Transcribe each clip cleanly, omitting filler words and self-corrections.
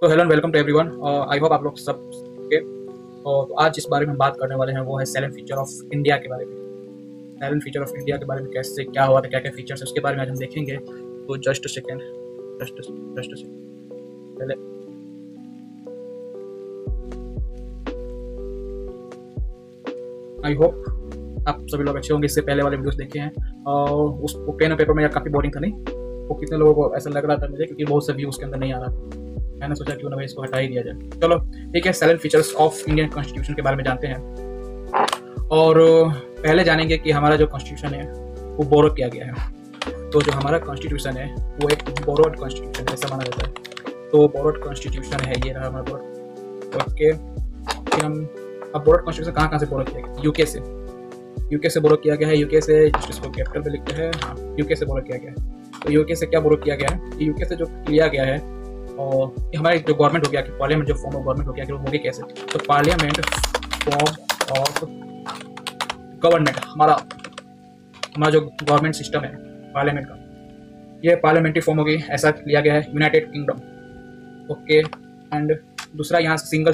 तो hello and welcome to everyone. I hope आप लोग सब के। तो आज जिस बारे में हम बात करने वाले हैं वो है साइलेंट फीचर ऑफ इंडिया के बारे में। साइलेंट फीचर ऑफ इंडिया के बारे में कैसे क्या हुआ था, क्या क्या फीचर्स है उसके बारे में आज हम देखेंगे। तो जस्ट सेकेंड, जस्ट सेकेंड पहले आई होप आप सभी लोग अच्छे होंगे। इससे पहले वाले वीडियोस देखे हैं और उस पेन और पेपर में यार काफ़ी बोरिंग था, नहीं वो कितने लोगों को ऐसा लग रहा था मुझे, क्योंकि बहुत से व्यू उसके अंदर नहीं आ रहा। मैंने सोचा क्यों ना भाई इसको हटा ही दिया जाए। चलो ठीक है, salient features of Indian constitution के बारे में जानते हैं। और पहले जानेंगे कि हमारा जो कॉन्स्टिट्यूशन है वो बोरो किया गया है। तो जो हमारा कॉन्स्टिट्यूशन है वो एक बोरोड कॉन्स्टिट्यूशन है, ऐसा माना जाता है। तो बोरोड कॉन्स्टिट्यूशन है, ये रहा हमारा बोरोड। ओके, फिर हम अब बोरोड कॉन्स्टिट्यूशन कहाँ से बोरो किया गया? यूके से बोरो किया गया है। यूके से जिसको कैपिटल पे लिखते हैं, हाँ यूके से बोरो किया गया है। तो यूके से क्या बोरो किया गया है? यूके से जो लिया गया है और हमारे जो गवर्नमेंट हो गया कि पार्लियामेंट जो फॉर्म ऑफ गवर्नमेंट हो गया कि वो होगी कैसे? तो पार्लियामेंट फॉर्म ऑफ गवर्नमेंट हमारा जो गवर्नमेंट सिस्टम है पार्लियामेंट का, ये पार्लियामेंट्री फॉर्म होगी, ऐसा लिया गया है यूनाइटेड किंगडम। ओके, एंड दूसरा यहाँ सिंगल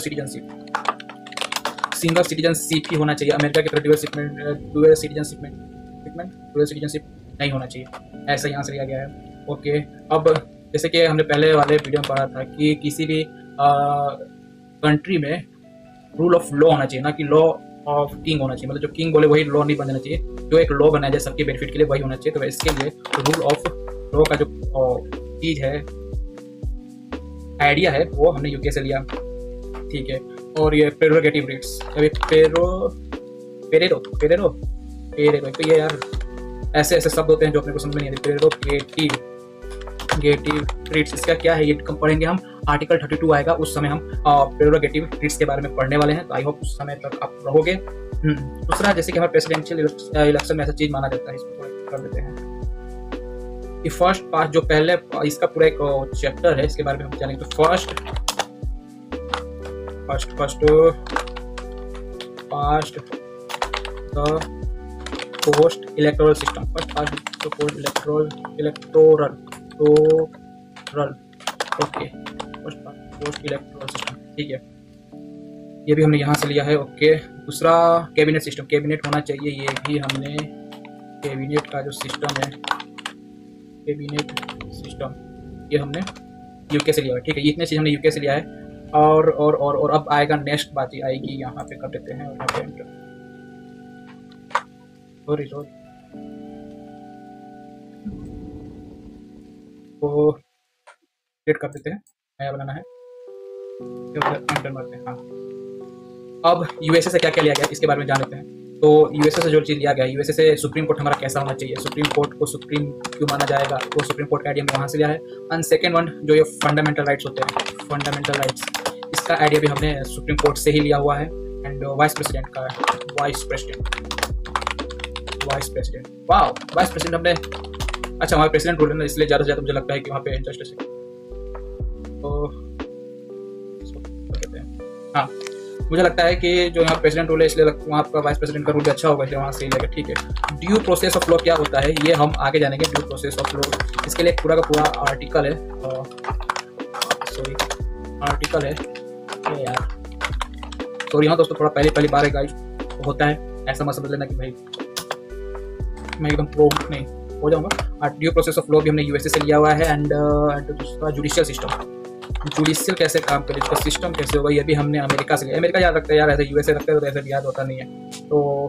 सिटीजनशिप ही होना चाहिए। अमेरिका की तरह डुअल सिटीजनशिप नहीं होना चाहिए, ऐसा यहाँ से लिया गया है। ओके, अब जैसे कि हमने पहले वाले वीडियो में पढ़ा था कि किसी भी कंट्री में रूल ऑफ लॉ होना चाहिए, ना कि लॉ ऑफ किंग होना चाहिए। मतलब जो किंग बोले वही लॉ नहीं बनना चाहिए, जो एक लॉ बनाया जाए सबके बेनिफिट के लिए वही होना चाहिए। तो इसके लिए रूल ऑफ लॉ का जो चीज़ है, आइडिया है, वो हमने यूके से लिया। ठीक है, और ये प्रेरोगेटिव राइट्स, अभी पेरेरो तो ये यार ऐसे शब्द होते हैं जो अपने को समझ में नहीं आते। प्रेरोगेटिव राइट्स, इसका क्या है ये कम पढ़ेंगे हम। आर्टिकल 32 आएगा, उस समय हम प्रेरोगेटिव राइट्स के बारे में पढ़ने वाले हैं। तो आई होप उस समय तक आप रहोगे। दूसरा, जैसे कि हमारे प्रेसिडेंशियल इलेक्शन में ऐसा चीज माना जाता है, इसको थोड़ा कर देते हैं कि फर्स्ट पार्ट जो पहले इसका पूरा एक चैप्टर है, इसके बारे में हम जानेंगे। तो first post electoral system, okay, post electoral system, ठीक है, ये भी हमने यहाँ से लिया है। ओके, दूसरा कैबिनेट सिस्टम, कैबिनेट होना चाहिए, ये भी हमने कैबिनेट का जो सिस्टम है, कैबिनेट सिस्टम, ये हमने यूके से लिया है। ठीक है, इतने चीज़ हमने यूके से लिया है। और अब आएगा नेक्स्ट बात आएगी, यहाँ पे कर देते हैं और यहाँ पे एंटर। सॉरी तो क्रिएट कर देते हैं, नया बनाना है, एंटर मारते हैं। हाँ, अब यूएसए से क्या क्या लिया गया इसके बारे में जान लेते हैं। तो यूएसए से जो चीज़ लिया गया है, यूएसए से सुप्रीम कोर्ट हमारा कैसा होना चाहिए, सुप्रीम कोर्ट को सुप्रीम क्यों माना जाएगा, तो सुप्रीम कोर्ट का आइडिया हमने वहाँ से लिया है। एंड सेकेंड वन, जो ये फंडामेंटल राइट्स होते हैं, फंडामेंटल राइट्स, इसका आइडिया भी हमने सुप्रीम कोर्ट से ही लिया हुआ है। एंड वाइस प्रेसिडेंट का, वाइस प्रेसिडेंट हमने, अच्छा हमारे प्रेसिडेंट रूल है ना, इसलिए ज़्यादा से ज़्यादा मुझे लगता है कि वहाँ पे जस्ट तो कहते हैं, हाँ मुझे लगता है कि जो यहाँ प्रेसिडेंट रूल है इसलिए वहाँ आपका वाइस प्रेसिडेंट का रूल भी अच्छा होगा, इसलिए वहाँ से लेगा। ठीक है, ड्यू प्रोसेस ऑफ लॉ क्या होता है ये हम आगे जानेंगे। ड्यू प्रोसेस ऑफ लॉ, इसके लिए पूरा का पूरा आर्टिकल है, आर्टिकल है यार, सॉरी हाँ दोस्तों, थोड़ा पहली बार है गाइस, होता है, ऐसा मत समझ लेना कि भाई मैं एकदम प्रो नहीं हो जाऊँगा। ड्यू प्रोसेस ऑफ लॉ भी हमने यूएसए से लिया हुआ है। एंड दूसरा जुडिशियल सिस्टम, जुडिशियल कैसे काम करे, इसका सिस्टम कैसे होगा, ये भी हमने अमेरिका से लिया। अमेरिका याद रखते हैं यार, ऐसे यूएसए रखते हैं तो ऐसे याद होता नहीं है, तो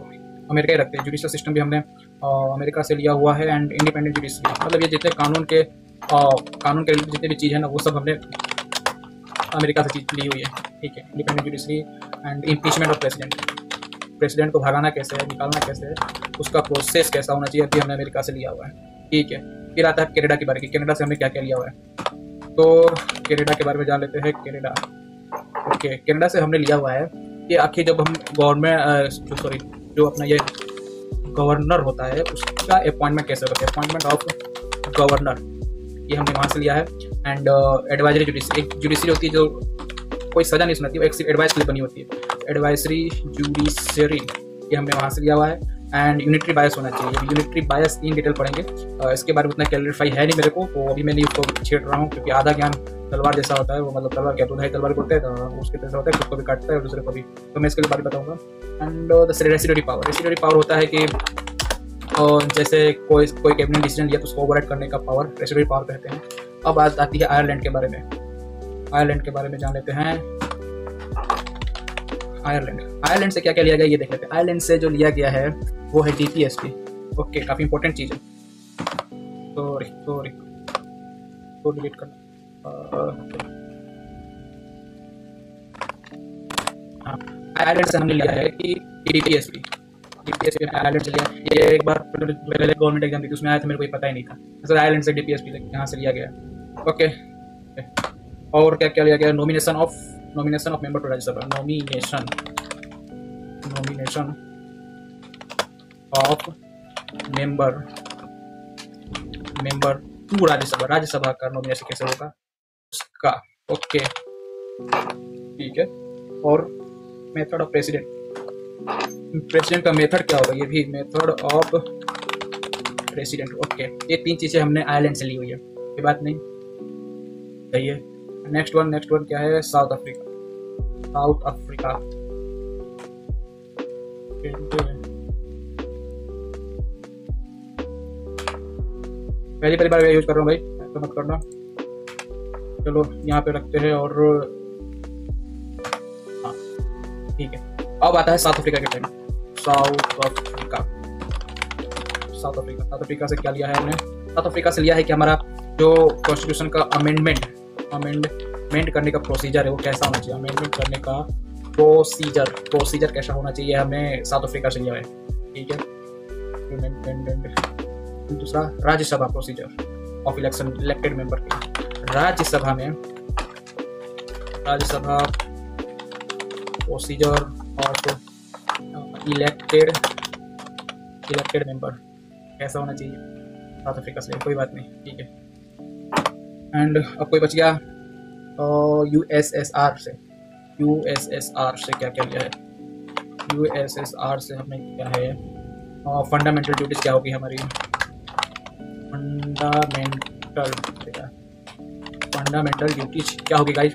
अमेरिका ही रखते हैं। जुडिशियल सिस्टम भी हमने अमेरिका से लिया हुआ है। एंड इंडिपेंडेंट जुडिशरी, मतलब ये जितने कानून के रिलेटेड जितने भी चीज़ है ना, वो सब हमने अमेरिका से चीज़ ली हुई है। ठीक है, independent judiciary and impeachment of president को भगाना कैसे है, निकालना कैसे है, उसका प्रोसेस कैसा होना चाहिए, अभी हमने अमेरिका से लिया हुआ है। ठीक है, फिर आता है कनाडा की बारे की, कनाडा से हमने क्या क्या लिया हुआ है। तो कनाडा के बारे में जान लेते हैं। कनाडा, ओके, कनाडा से हमने लिया हुआ है कि आखिर जब हम गवर्नमेंट जो अपना ये गवर्नर होता है उसका अपॉइंटमेंट कैसे होता है, अपॉइंटमेंट ऑफ गवर्नर, ये हमने वहाँ से लिया है। एंड एडवाइजरी जुडिशरी, एक जुडिशरी होती है जो कोई सज़ा नहीं सुनाती, वो एक सिर्फ एडवाइस के लिए बनी होती है, एडवाइजरी जुडिशरी, ये हमने वहाँ से लिया हुआ है। एंड यूनिटरी बायस होना चाहिए। यूनिटरी बायस इन डिटेल पढ़ेंगे, इसके बारे में उतना क्लैरिफाई है नहीं मेरे को, तो अभी मैं नहीं उसको छेड़ रहा हूँ क्योंकि आधा ज्ञान तलवार जैसा होता है वो, मतलब तलवार क्या तो तलवार बोलते हैं, तो उसके जैसा होता है, खुद को भी काटता है और दूसरे को भी। तो मैं इसके लिए बात बताऊंगा। And the residuary power, residuary power होता है कि जैसे कोई कैबिनेट डिसीजन लिया तो उसको ओवरराइड करने का पावर रेसिडरी पावर कहते हैं। अब बात आती है आयरलैंड के बारे में। आयरलैंड के बारे में जान लेते हैं। आयरलैंड से क्या क्या लिया गया ये देख लेते हैं। आयरलैंड से जो लिया गया है वो है DPSP। ओके, काफ़ी इंपॉर्टेंट चीज़ है। सॉरी तो डिलीट करना। हाँ, आयरलैंड से हमने लिया है कि DPSP आयरलैंड से लिया। ये एक बार पहले गवर्नमेंट एग्जाम दी थी, उसमें आया था, मेरे को ये पता ही नहीं था। सर आयरलैंड से DPSP यहाँ से लिया गया। ओके, और क्या क्या लिया गया? Nomination of member to Rajya Sabha. Nomination of member to Rajya Sabha का नॉमिनेशन कैसे होगा उसका। ओके, ठीक है। और मेथड ऑफ प्रेसिडेंट का मेथड क्या होगा? ये भी मेथड ऑफ प्रेसिडेंट। ओके, ये 3 चीजें हमने आयरलैंड से ली हुई है, ये बात नहीं सही है। नेक्स्ट वन क्या है? South Africa. पहली बार यूज कर रहा हूँ भाई, ऐसा मत करना। चलो यहाँ पे रखते हैं और हाँ ठीक है। अब आता है साउथ अफ्रीका के टाइम। साउथ अफ्रीका से क्या लिया है हमने? साउथ अफ्रीका से लिया है कि हमारा जो कॉन्स्टिट्यूशन का अमेंडमेंट करने का प्रोसीजर है वो कैसा होना चाहिए। अमेंडमेंट करने का प्रोसीजर कैसा होना चाहिए, हमने साउथ अफ्रीका से लिया है। ठीक है। दूसरा, Rajya Sabha procedure of election elected member के। Rajya Sabha procedure of elected member कैसा होना चाहिए साउथ अफ्रीका से। कोई बात नहीं, ठीक है। एंड अब कोई बच गया USSR से क्या क्या लिया है? USSR से हमने क्या है? फंडामेंटल ड्यूटीज क्या होगी हमारी? फंडामेंटल ड्यूटीज क्या होगी गाइस?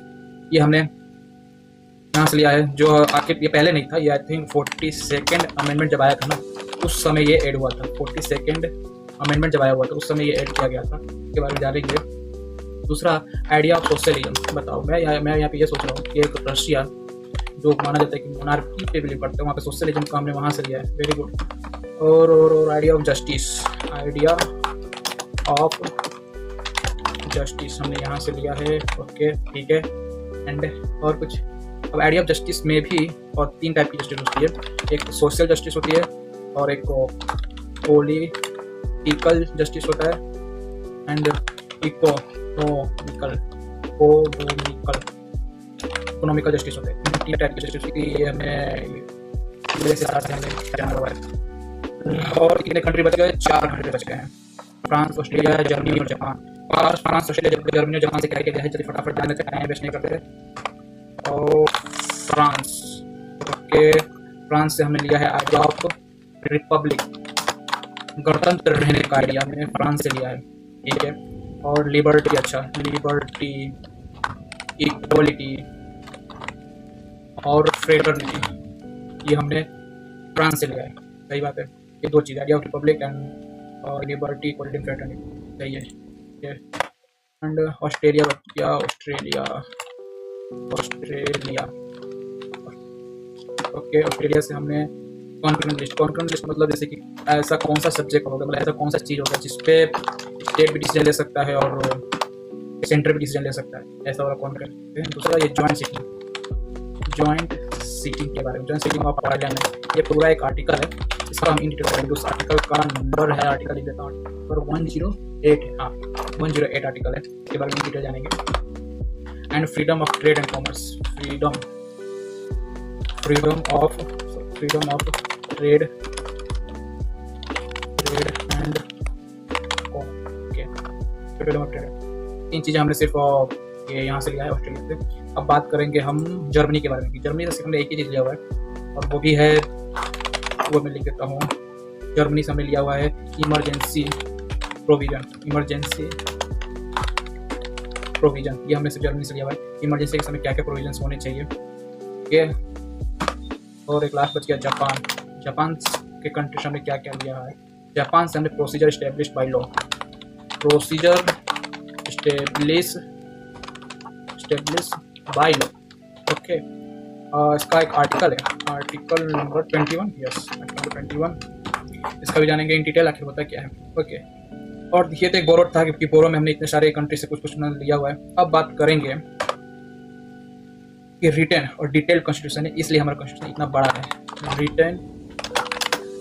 ये हमने यहाँ से लिया है, जो आखिर ये पहले नहीं था, ये आई थिंक 42nd अमेंडमेंट जब आया था ना उस समय ये ऐड हुआ था। 42nd अमेंडमेंट जब आया हुआ था उस समय ये ऐड किया गया था, इसके बारे में जानेंगे। दूसरा, आइडिया ऑफ सोशलिज्म। बताओ, मैं यहाँ पे ये सोच रहा हूँ कि एक रशिया जो माना जाता है कि मोनार्की पे बिलीव करते हैं, वहाँ पे सोशलिज्म को हमने वहाँ से लिया है। Very good. और आइडिया ऑफ जस्टिस हमने यहाँ से लिया है। ओके, ठीक है। एंड और कुछ? अब आइडिया ऑफ जस्टिस में भी और 3 टाइप की जस्टिस होती है। एक सोशल जस्टिस होती है और एक पॉलिटिकल जस्टिस होता है एंड इकोनॉमिकल जस्टिस होता है। 3 टाइप की जस्टिस होती है। हमें जाना हुआ है। और कितने कंट्री बच गए? 4 कंट्री बच गए हैं। फ्रांस, ऑस्ट्रेलिया, जर्मनी और जापान। फ्रांस, ऑस्ट्रेलिया, जर्मनी और जापान से क्या किया है? चलिए फटाफट जाने से टाइम वेस्ट नहीं करते। और फ्रांस, ओके, फ्रांस से हमने लिया है आइडिया ऑफ रिपब्लिक, गणतंत्र रहने का आइडिया हमने फ्रांस से लिया है। ठीक है। और लिबर्टी, इक्वलिटी और फ्रेटर्निटी, ये हमने फ्रांस से लिया है। सही बात है। ये 2 चीज़, idea of republic and liberty, equality, fraternity. सही है। एंड ऑस्ट्रेलिया ओके, ऑस्ट्रेलिया से हमने कॉन्करेंट लिस्ट मतलब जैसे कि ऐसा कौन सा सब्जेक्ट होगा, मतलब ऐसा कौन सा चीज़ होगा जिसपे स्टेट भी डिसीजन ले सकता है और सेंटर भी डिसीजन ले सकता है, ऐसा वाला कॉन्करेंट। दूसरा, ये जॉइंट सीटिंग के बारे में। जॉइंट सीटिंग ऑफ पार्लियामेंट, ये पूरा एक आर्टिकल है, इसका हम इन डिटेल करेंगे। उस आर्टिकल का नंबर है, आर्टिकल लिख देता हूँ, नंबर 108 है। हाँ, 108 आर्टिकल है, इसके बारे में डिटेल जानेंगे। And freedom of trade and commerce, freedom of trade and freedom of trade. 3 चीज़ें हमने सिर्फ ये यहाँ से लिया है ऑस्ट्रेलिया से। अब बात करेंगे हम जर्मनी के बारे में। जर्मनी से हमने एक ही चीज़ लिया हुआ है और वो भी है, वो मैं लिख देता हूँ। जर्मनी से हमने लिया हुआ है इमरजेंसी प्रोविजन प्रोविजन, ये हमने सिर्फ जर्मनी से लिया हुआ है। इमरजेंसी के समय क्या क्या प्रोविजन होने चाहिए, ये। और एक लास्ट बच गया जापान। जापान के कंट्री से हमने क्या क्या लिया है, जापान से हमने procedure establish by law, procedure establish by law, okay. इसका एक आर्टिकल है, आर्टिकल नंबर 21, यस आर्टिकल 21, इसका भी जानेंगे इन डिटेल आखिर होता क्या है, ओके। और ये तो एक बोरो था कि बोरो में हमने इतने सारे कंट्री से कुछ कुछ लिया हुआ है। अब बात करेंगे कि रिटन और डिटेल्ड कॉन्स्टिट्यूशन है, इसलिए हमारा कॉन्स्टिट्यूशन इतना बड़ा है। रिटन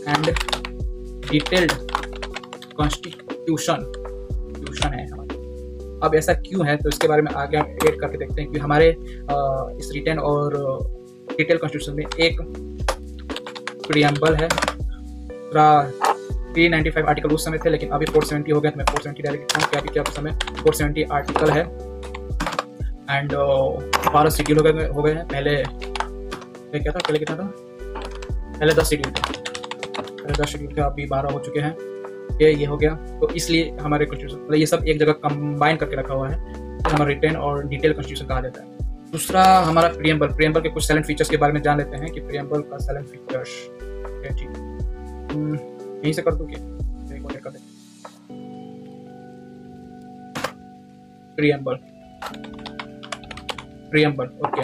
एंड डिटेल्ड कॉन्स्टिट्यूशन है हमारा। अब ऐसा क्यों है, तो इसके बारे में आगे हम एड करके देखते हैं कि हमारे इस रिटन और डिटेल कॉन्स्टिट्यूशन में एक प्रीएम्बल है। 395 आर्टिकल उस समय थे, लेकिन अभी 470 हो गया, तो मैं 470 डायरेक्ट लिखता हूँ क्या उस समय 470 आर्टिकल है। एंड 12 शेड्यूल हो गए हैं। पहले क्या था, पहले कितना था, पहले 10 शेड्यूल थे, अभी 12 हो चुके हैं। ये हो गया, तो इसलिए हमारे कॉन्स्टिट्यूशन मतलब ये सब एक जगह कंबाइन करके रखा हुआ है, तो हमारा रिटन और डिटेल कॉन्स्टिट्यूशन कहा जाता है। दूसरा हमारा प्रीएम्बल के कुछ साइलेंट फीचर्स के बारे में जान लेते हैं कि प्रीएम्बल का साइलेंट फीचर्स ठीक यहीं से कर दूं क्या, कर दे प्रीएम्बल, ओके।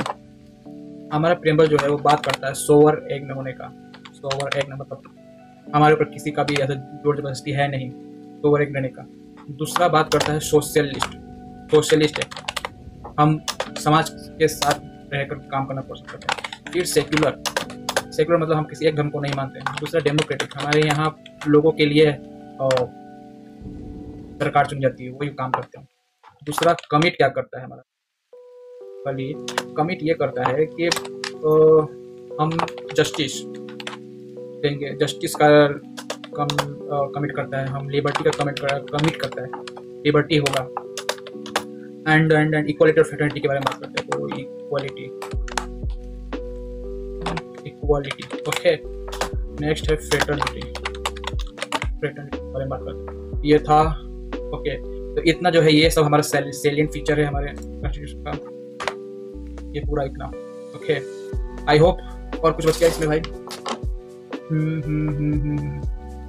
हमारा प्रीएम्बल जो है वो बात करता है सोवर एग में होने का। सोवर एग में मतलब हमारे ऊपर किसी का भी ऐसा जोर जबरदस्ती है नहीं, सोवर एग रहने का। दूसरा बात करता है सोशलिस्ट है, हम समाज के साथ रहकर काम करना पसंद करते हैं। फिर सेक्युलर मतलब हम किसी एक धर्म को नहीं मानते हैं। दूसरा डेमोक्रेटिक, हमारे यहाँ लोगों के लिए सरकार चुन जाती है, वही काम करते हैं। दूसरा कमिट क्या करता है हमारा, कमिट ये करता है कि हम जस्टिस देंगे, जस्टिस का कमिट करता है। हम लिबर्टी का कमिट करता है, लिबर्टी होगा। एंड इक्वालिटी और फ्रेटर्निटी के बारे में बात करते हैं, तो इक्वालिटी, ओके। नेक्स्ट है फ्रेटर्निटी के बारे में बात करते हैं, ये था, ओके। तो इतना जो है ये सब हमारा सेलिएंट फीचर है हमारे कॉन्स्टिट्यूशन का, ये पूरा इतना, ओके। आई होप और कुछ बच गया इसमें भाई।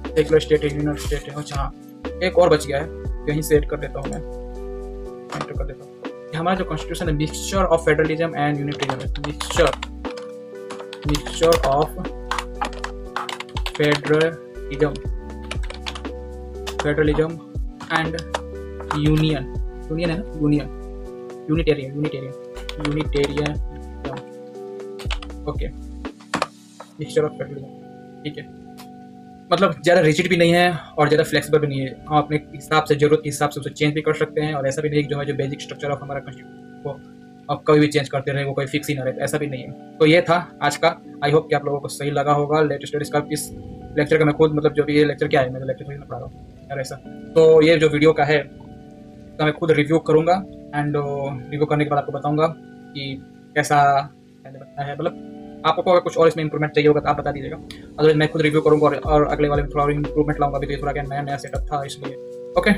सेक्युलर स्टेट है, यूनियन स्टेट है, अच्छा एक और बच गया है, यहीं से ऐड कर देता हूँ मैं, एंटर कर देता हूँ। हमारा जो कॉन्स्टिट्यूशन है मिक्सचर ऑफ फेडरलिज्म एंड यूनिटरिज्म है, mixture of federalism and union है ना, Unitarian, okay. Mixture of federalism, ठीक है। मतलब ज़्यादा रिजिड भी नहीं है और ज़्यादा फ्लेक्सिबल भी नहीं है, हम अपने हिसाब से, ज़रूरत के हिसाब से उसे चेंज भी कर सकते हैं। और ऐसा भी नहीं जो है जो बेसिक स्ट्रक्चर ऑफ हमारा कॉन्स्टिट्यूशन को अब कभी भी चेंज करते रहे, वो कोई फिक्स ही ना रहे, ऐसा भी नहीं है। तो ये था आज का, आई होप कि आप लोगों को सही लगा होगा। लेटेस्ट स्टडीज का इस लेक्चर का मैं खुद मतलब जो भी ये लेक्चर क्या है, मैं लेक्चर थोड़ी ना पढ़ा रहा हूँ यार ऐसा। तो ये जो वीडियो का है तो मैं खुद रिव्यू करूँगा, एंड रिव्यू करने के बाद आपको बताऊँगा कि कैसा है। मतलब आपको अगर कुछ और इसमें इंप्रूवमेंट चाहिए होगा तो आप बता दीजिएगा, अदरवाइज मैं खुद रिव्यू करूँगा और अगले वाले में थोड़ा इंप्रूवमेंट लाऊंगा। अभी तो ये थोड़ा क्या नया सेटअप था इसलिए, ओके।